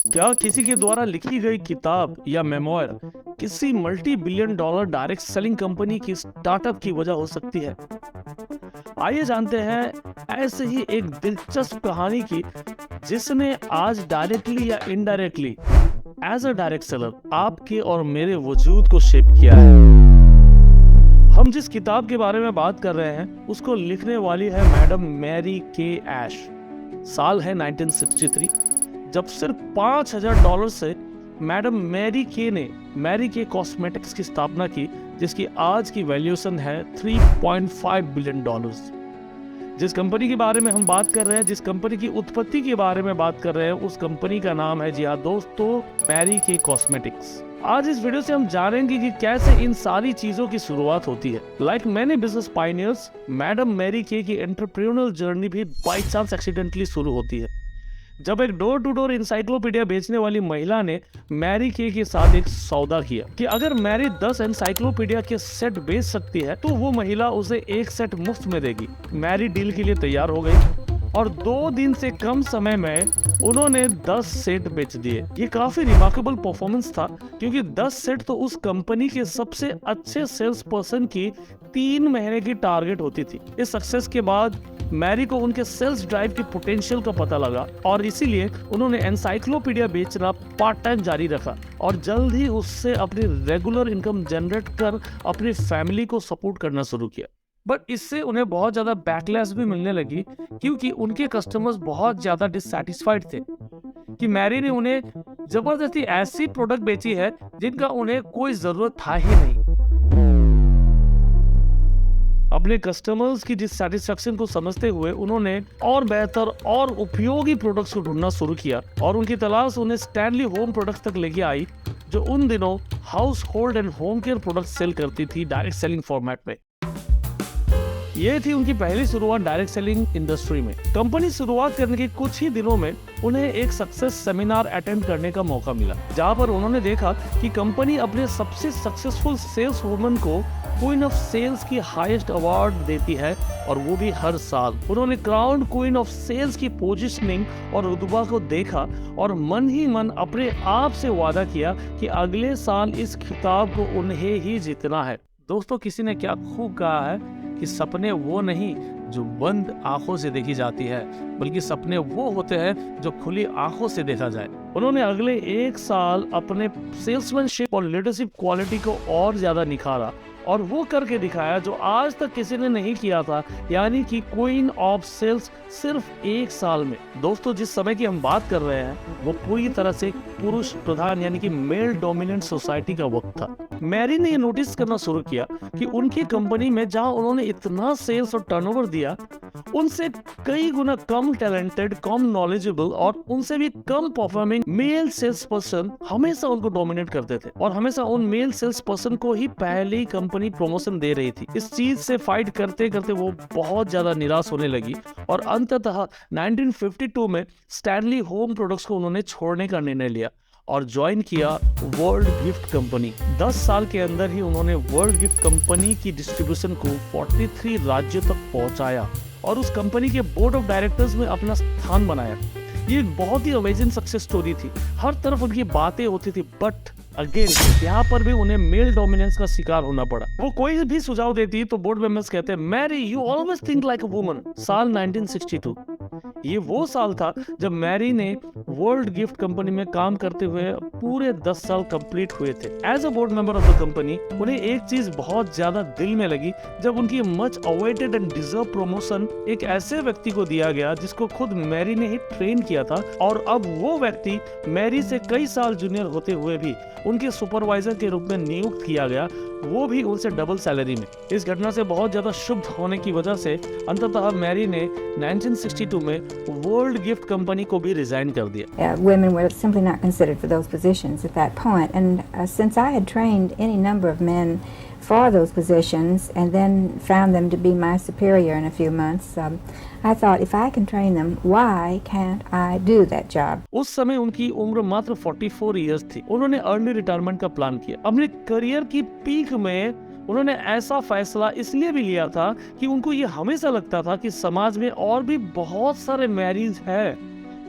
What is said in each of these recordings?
क्या किसी के द्वारा लिखी गई किताब या मेमोयर किसी multi billion dollar direct selling company की स्टार्टअप की वजह हो सकती है? आइए जानते हैं ऐसे ही एक दिलचस्प कहानी की जिसने आज डायरेक्टली या indirectly as a direct seller आपके और मेरे वजूद को शेप किया है। हम जिस किताब के बारे में बात कर रहे हैं उसको लिखने वाली है मैडम मैरी के ऐश। साल है 1963, जब सिर्फ $5,000 से मैडम मैरी के ने मैरी के कॉस्मेटिक्स की स्थापना की, जिसकी आज की वैल्यूएशन है $3.5 बिलियन। जिस कंपनी के बारे में हम बात कर रहे हैं, जिस कंपनी की उत्पत्ति के बारे में बात कर रहे हैं, उस कंपनी का नाम है, जी हाँ दोस्तों, मैरी के कॉस्मेटिक्स। आज इस वीडियो से हम जानेंगे कि कैसे इन सारी चीजों की शुरुआत होती है। Like many business pioneers, madam Marie के की एंटरप्रेन्योरल जर्नी भी बाई चांस एक्सीडेंटली शुरू होती है, जब एक डोर टू डोर इंसाइक्लोपीडिया बेचने वाली महिला ने मैरी के साथ एक सौदा किया कि अगर मैरी 10 एनसाइक्लोपीडिया के सेट बेच सकती है तो वो महिला उसे एक सेट मुफ्त में देगी। मैरी डील के लिए तैयार हो गई और 2 दिन से कम समय में उन्होंने 10 सेट बेच दिए। ये काफी रिमार्केबल परफॉर्मेंस था, क्योंकि 10 सेट तो उस कंपनी के सबसे अच्छे सेल्स पर्सन की 3 महीने की टारगेट होती थी। इस सक्सेस के बाद मैरी को उनके सेल्स ड्राइव की पोटेंशियल का पता लगा और इसीलिए उन्होंने एनसाइक्लोपीडिया बेचना पार्ट टाइम जारी रखा और जल्द ही उससे अपनी रेगुलर इनकम जनरेट कर अपनी फैमिली को सपोर्ट करना शुरू किया। बट इससे उन्हें बहुत ज्यादा बैकलैश भी मिलने लगी, क्योंकि उनके कस्टमर्स बहुत ज्यादा डिससैटिस्फाइड थे कि मैरी ने उन्हें जबरदस्ती ऐसी प्रोडक्ट बेची है जिनका उन्हें कोई जरूरत था ही नहीं। अपने कस्टमर्स की डिससैटिस्फैक्शन को समझते हुए उन्होंने और बेहतर और उपयोगी प्रोडक्ट्स को ढूंढना शुरू किया और उनकी तलाश उन्हें स्टैनली होम प्रोडक्ट्स तक लेके आई, जो उन दिनों household and home care products sell करती थी डायरेक्ट सेलिंग फॉर्मेट में। ये थी उनकी पहली शुरुआत डायरेक्ट सेलिंग इंडस्ट्री में। कंपनी शुरुआत करने के कुछ ही दिनों में उन्हें एक सक्सेस सेमिनार अटेंड करने का मौका मिला, जहां पर उन्होंने देखा कि कंपनी अपने सबसे सक्सेसफुल सेल्स वुमन को क्वीन ऑफ सेल्स की हाईएस्ट अवार्ड देती है, और वो भी हर साल। उन्होंने क्राउन क्वीन ऑफ सेल्स की पोजीशनिंग और रुतबा को देखा और मन ही मन अपने आप से वादा किया कि अगले साल इस खिताब को उन्हें ही जीतना है। दोस्तों, किसी ने क्या खूब कहा है कि सपने वो नहीं जो बंद आंखों से देखी जाती है, बल्कि सपने वो होते हैं जो खुली आंखों से देखा जाए। उन्होंने अगले 1 साल अपने सेल्समैनशिप और लीडरशिप क्वालिटी को और ज्यादा निखारा और वो करके दिखाया जो आज तक किसी ने नहीं किया था, यानी कि क्वीन ऑफ सेल्स सिर्फ 1 साल में। दोस्तों, जिस समय की हम बात कर रहे हैं वो पूरी तरह से पुरुष प्रधान यानी कि मेल डोमिनेंट सोसाइटी का वक्त था। मैरी ने ये नोटिस करना शुरू किया कि उनकी कंपनी में जहां उन्होंने इतना सेल्स और टर्नओवर दिया, उनसे कई गुना कम टैलेंटेड, कम नॉलेजेबल और उनसे भी कम परफॉर्मिंग मेल सेल्स पर्सन हमेशा उनको डोमिनेट करते थे और हमेशा उन मेल सेल्स पर्सन को ही पहले कंपनी प्रमोशन दे रही थी। इस चीज से फाइट करते करते वो बहुत ज्यादा निराश होने लगी और अंततः 1952 में स्टैनली होम प्रोडक्ट्स को उन्होंने छोड़ने का निर्णय लिया और ज्वाइन किया वर्ल्ड गिफ्ट कंपनी। 10 साल के अंदर ही उन्होंने वर्ल्ड गिफ्ट कंपनी की डिस्ट्रीब्यूशन को 43 राज्यों तक पहुंचाया और उस कंपनी के बोर्ड ऑफ डायरेक्टर्स में अपना स्थान बनाया। ये एक बहुत ही अमेजिंग सक्सेस स्टोरी थी। हर तरफ उनकी बातें होती थी, बट अगेन यहाँ पर भी उन्हें मेल डोमिनेंस का शिकार होना पड़ा। वो कोई भी सुझाव देती तो बोर्ड मेंबर्स कहते, marry you always think like a woman. साल 1962, ये वो साल था जब मैरी ने वर्ल्ड गिफ्ट कंपनी में काम करते हुए पूरे 10 साल कंप्लीट हुए थे। As a board member of the company उन्हें एक चीज बहुत ज्यादा दिल में लगी जब उनकी much awaited and deserve promotion एक ऐसे व्यक्ति को दिया गया जिसको खुद मैरी ने ही ट्रेन किया था, और अब वो व्यक्ति मैरी से कई साल जूनियर होते हुए भी उनके सुपरवाइजर के रूप में नियुक्त किया गया, वो भी उनसे डबल सैलरी में। इस घटना से बहुत ज्यादा शुभ होने की वजह से अंततः मैरी ने 1962 में वर्ल्ड गिफ्ट कंपनी को भी रिजाइन कर दिया। Women were simply not considered for those positions at that point, and since I had trained any number of men for those positions and then found them to be my superior in a few months, I thought if I can train them, why can't I do that job? उस समय उनकी उम्र मात्र 44 years थी। उन्होंने early retirement का plan किया। अपने करियर की पीक में उन्होंने ऐसा फैसला इसलिए भी लिया था कि उनको ये हमेशा लगता था कि समाज में और भी बहुत सारे मैरीज हैं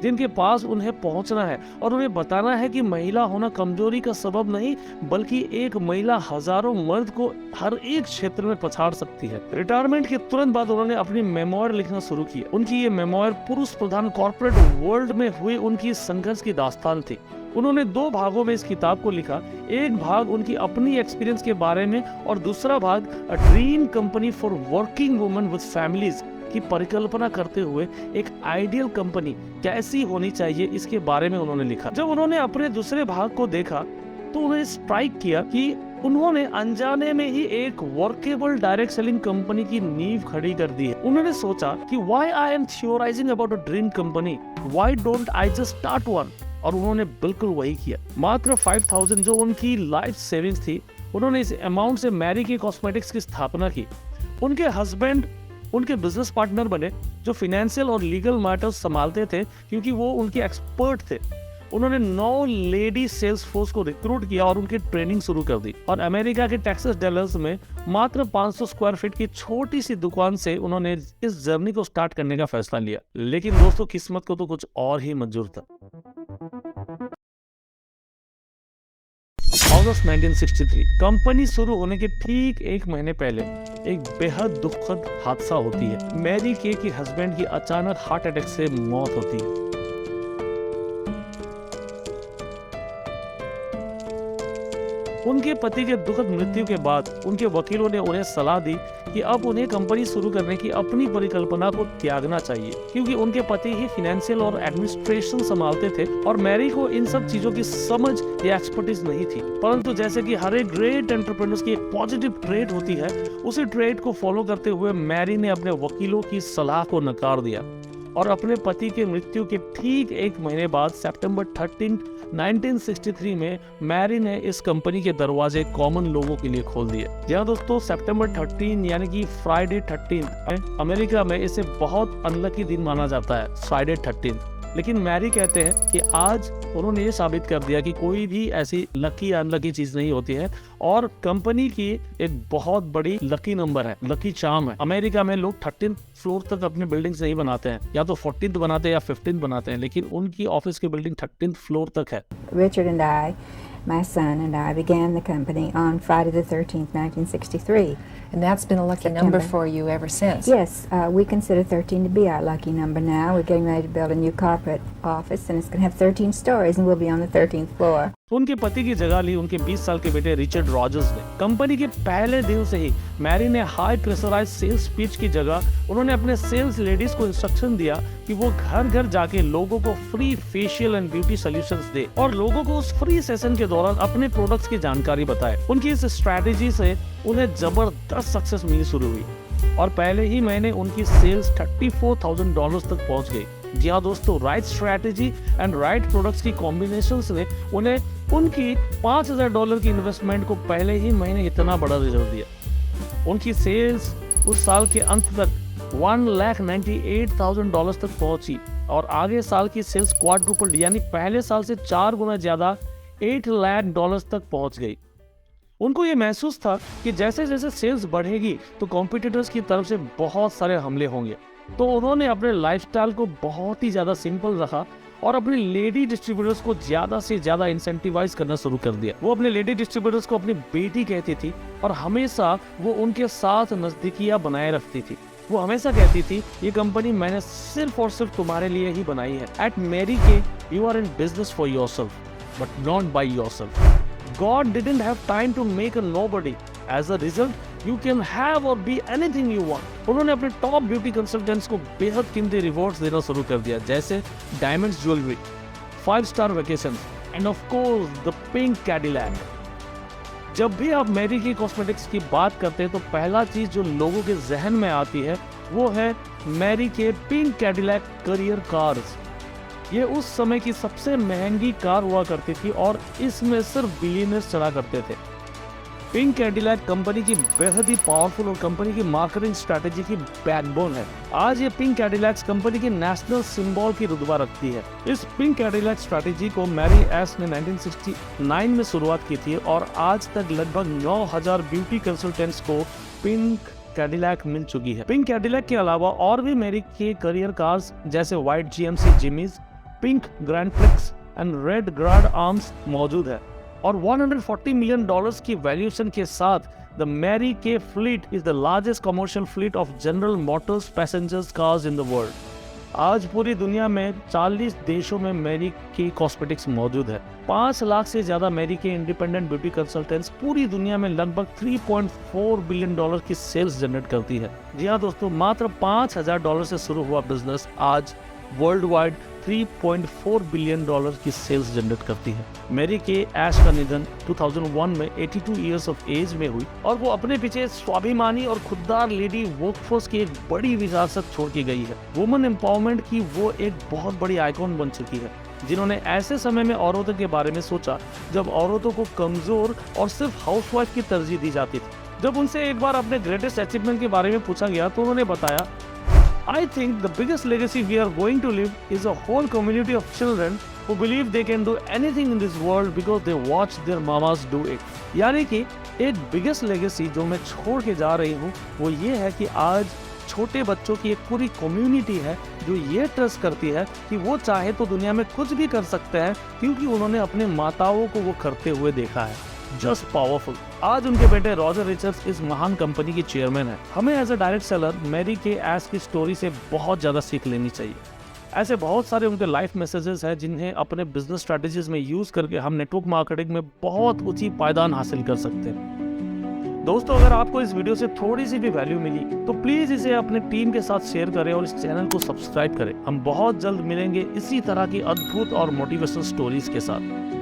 जिनके पास उन्हें पहुंचना है और उन्हें बताना है कि महिला होना कमजोरी का सबब नहीं, बल्कि एक महिला हजारों मर्द को हर एक क्षेत्र में पछाड़ सकती है। रिटायरमेंट के तुरंत बाद उन्होंने अपनी मेमोयर लिखना शुरू किया। उनकी ये मेमोयर पुरुष प्रधान कॉर्पोरेट वर्ल्ड में हुई उनकी संघर्ष की दास्तान थी। उन्होंने 2 भागों में इस किताब को लिखा। एक भाग उनकी अपनी एक्सपीरियंस के बारे में और दूसरा भाग अ dream company for working women with families की परिकल्पना करते हुए एक आइडियल कंपनी कैसी होनी चाहिए इसके बारे में उन्होंने लिखा। जब उन्होंने अपने दूसरे भाग को देखा तो उन्हें स्ट्राइक किया कि उन्होंने अनजाने में ही एक वर्केबल डायरेक्ट सेलिंग कंपनी की नींव खड़ी कर दी है। उन्होंने सोचा कि why I am theorizing about a dream company, why don't I just start one. और उन्होंने बिल्कुल वही किया। मात्र 5000 जो उनकी लाइफ सेविंग्स थी, उन्होंने इस अमाउंट से मैरी के कॉस्मेटिक्स की स्थापना की। उनके हस्बैंड उनके बिजनेस पार्टनर बने, जो फाइनेंशियल और लीगल मैटर्स संभालते थे क्योंकि वो उनके एक्सपर्ट थे। उन्होंने 9 लेडी सेल्स फोर्स को रिक्रूट किया और उनकी ट्रेनिंग शुरू कर दी। और अमेरिका के टेक्सास डैलस में मात्र 500 स्क्वायर फीट की छोटी सी दुकान से उन्होंने इस जर्नी को स्टार्ट करने का फैसला लिया। लेकिन दोस्तों, किस्मत को तो कुछ और ही मंजूर था। अगस्त 1963 कंपनी शुरू होने के ठीक 1 महीने पहले एक बेहद दुखद हादसा होती है। मैरी के हस्बैंड की अचानक हार्ट अटैक से मौत होती है। उनके पति के दुखद मृत्यु के बाद उनके वकीलों ने उन्हें सलाह दी कि अब उन्हें कंपनी शुरू करने की अपनी परिकल्पना को त्यागना चाहिए, क्योंकि उनके पति ही फाइनेंशियल और एडमिनिस्ट्रेशन संभालते थे और मैरी को इन सब चीजों की समझ या एक्सपर्टीज नहीं थी। परंतु जैसे कि हर एक ग्रेट एंटरप्रेन्योर्स की एक पॉजिटिव ट्रेट होती है, उसी ट्रेट को फॉलो करते हुए मैरी ने अपने वकीलों की सलाह को नकार दिया और अपने पति के मृत्यु के ठीक 1 महीने बाद सितंबर 13, 1963 में मैरी ने इस कंपनी के दरवाजे कॉमन लोगों के लिए खोल दिए। जहाँ दोस्तों सितंबर 13 यानी कि फ्राइडे 13 अमेरिका में इसे बहुत अनलकी दिन माना जाता है, फ्राइडे 13। लेकिन मैरी कहते हैं कि आज उन्होंने ये साबित कर दिया कि कोई भी ऐसी लकी या अनलकी चीज नहीं होती है और कंपनी की एक बहुत बड़ी लकी नंबर है, लकी चार्म है। अमेरिका में लोग 13th फ्लोर तक अपने बिल्डिंग्स नहीं बनाते हैं, या तो 14th बनाते हैं या 15th बनाते हैं, लेकिन उनकी ऑफिस की बिल्डिंग 13th फ्लोर तक है। Richard and I, my son and I, began the company on Friday the 13th, 1963. And that's been a lucky number for you ever since. Yes, we consider 13 to be our lucky number now. We're getting ready to build a new corporate office, and it's going to have 13 stories, and we'll be on the 13th floor. उनके पति की जगह ली उनके 20 साल के बेटे Richard Rogers ने। Company के पहले दिन से ही मैरी ने हाई प्रेशराइज सेल्स पिच की जगह उन्होंने अपने सेल्स लेडीज को इंस्ट्रक्शन दिया कि वो घर घर जाके लोगों को free facial and beauty solutions दे और लोगों को उस फ्री सेशन के दौरान अपने प्रोडक्ट्स की जानकारी बताए। उनकी इस स्ट्रैटेजी से उन्हें जबरदस्त सक्सेस मिलनी शुरू हुई और पहले ही महीने उनकी सेल्स $34,000 तक पहुंच गई। जी हाँ दोस्तों, right strategy and right products की कॉम्बिनेशंस ने उन्हें उनकी $5,000 की इन्वेस्टमेंट को पहले ही महीने इतना बड़ा रिजल्ट दिया। उनकी सेल्स उस साल के अंत तक $1,98,000 तक पहुंची और आगे साल की सेल्स क्वाड्रुपल्ड यानी पहले साल से 4 गुना ज्यादा $8,00,000 तक पहुंच गई। उनको ये महसूस था कि जैसे जैसे सेल्स बढ़ेगी तो कॉम्पिटिटर्स की तरफ से बहुत सारे हमले होंगे, तो उन्होंने अपने लाइफस्टाइल को बहुत ही ज़्यादा सिंपल रखा और अपने लेडी डिस्ट्रीब्यूटर्स को ज़्यादा से ज़्यादा इंसेंटिवाइज करना शुरू कर दिया। वो अपने लेडी डिस्ट्रीब्यूटर्स को अपनी बेटी कहती थी और हमेशा वो उनके साथ नज़दीकियाँ बनाए रखती थी। वो हमेशा कहती थी, ये कंपनी मैंने सिर्फ और सिर्फ तुम्हारे लिए ही बनाई है। At Mary Kay you are in business for yourself but not by yourself. God didn't have time to make a nobody. As a result, you can have or be anything you want. उन्होंने अपने top beauty consultants को बेहद कीमती rewards देना शुरू कर दिया, जैसे diamonds jewellery, five-star vacation end of course the pink Cadillac. जब भी आप मैरी की कॉस्मेटिक्स की बात करते हैं तो पहला चीज जो लोगों के जहन में आती है वो है मैरी के पिंक कैडिलैक करियर कार्स। ये उस समय की सबसे महंगी कार हुआ करती थी और इसमें सिर्फ बिलियनर्स चढ़ा करते थे। पिंक कैडिलैक कंपनी की बेहद ही पावरफुल और कंपनी की मार्केटिंग स्ट्रैटेजी की बैकबोन है। आज ये पिंक कैडिलैक्स कंपनी के नेशनल सिंबल की रुतबा रखती है। इस पिंक कैडिलैक स्ट्रैटेजी को मैरी एस ने 1969 में शुरुआत की थी और आज तक लगभग 9,000 ब्यूटी कंसल्टेंट्स को पिंक कैडिलैक मिल चुकी है। पिंक कैडिलैक के अलावा और भी मैरी के करियर कार्स जैसे white GMC Jimmy's, pink grand prix and red guard arms मौजूद है और 140 मिलियन डॉलर्स की वैल्यूएशन के साथ द मैरी के fleet is the largest commercial fleet of general Motors passengers cars in the world. आज पूरी दुनिया में 40 देशों में मैरी के कॉस्मेटिक्स मौजूद है। 5 लाख से ज्यादा मैरी के इंडिपेंडेंट ब्यूटी कंसल्टेंट्स पूरी दुनिया में लगभग 3.4 बिलियन डॉलर की सेल्स जनरेट करती है। जी हाँ दोस्तों, मात्र $5,000 से शुरू हुआ बिजनेस आज वर्ल्ड वाइड 3.4 बिलियन डॉलर की सेल्स जनरेट करती है। मैरी के ऐश का निधन 2001 में 82 इयर्स ऑफ एज में हुई और वो अपने पीछे स्वाभिमानी और खुददार लेडी वर्कफोर्स की एक बड़ी विरासत छोड़ के गई है। वुमेन एम्पावरमेंट की वो एक बहुत बड़ी आइकॉन बन चुकी है, जिन्होंने ऐसे समय में औरतों के बारे में सोचा जब औरतों को कमजोर और सिर्फ हाउसवाइफ की तरजीह दी जाती थी। जब उनसे एक बार अपने ग्रेटेस्ट अचीवमेंट के बारे में पूछा गया तो उन्होंने बताया, I think the biggest legacy we are going to leave is a whole community of children who believe they can do anything in this world because they watch their mamas do it। यानी कि एक biggest legacy जो मैं छोड़ के जा रही हूँ वो ये है कि आज छोटे बच्चों की एक पूरी कम्युनिटी है जो ये ट्रस्ट करती है कि वो चाहे तो दुनिया में कुछ भी कर सकते हैं क्योंकि उन्होंने अपने माताओं को वो करते हुए देखा है। Just powerful. आज उनके बेटे रॉजर रिचर्ड्स इस महान कंपनी की चेयरमैन है। हमें as a direct seller Mary Kay Ash की स्टोरी से बहुत ज्यादा सीख लेनी चाहिए। ऐसे बहुत सारे उनके लाइफ मैसेजेस हैं जिन्हें अपने बिजनेस स्ट्रेटेजीज में यूज करके हम नेटवर्क मार्केटिंग में बहुत ऊंची पायदान हासिल कर सकते हैं। दोस्तों, अगर आपको इस वीडियो से थोड़ी सी भी वैल्यू मिली तो प्लीज इसे अपने टीम के साथ शेयर करें और इस चैनल को सब्सक्राइब करें। हम बहुत जल्द मिलेंगे इसी तरह की अद्भुत और मोटिवेशनल स्टोरीज के साथ।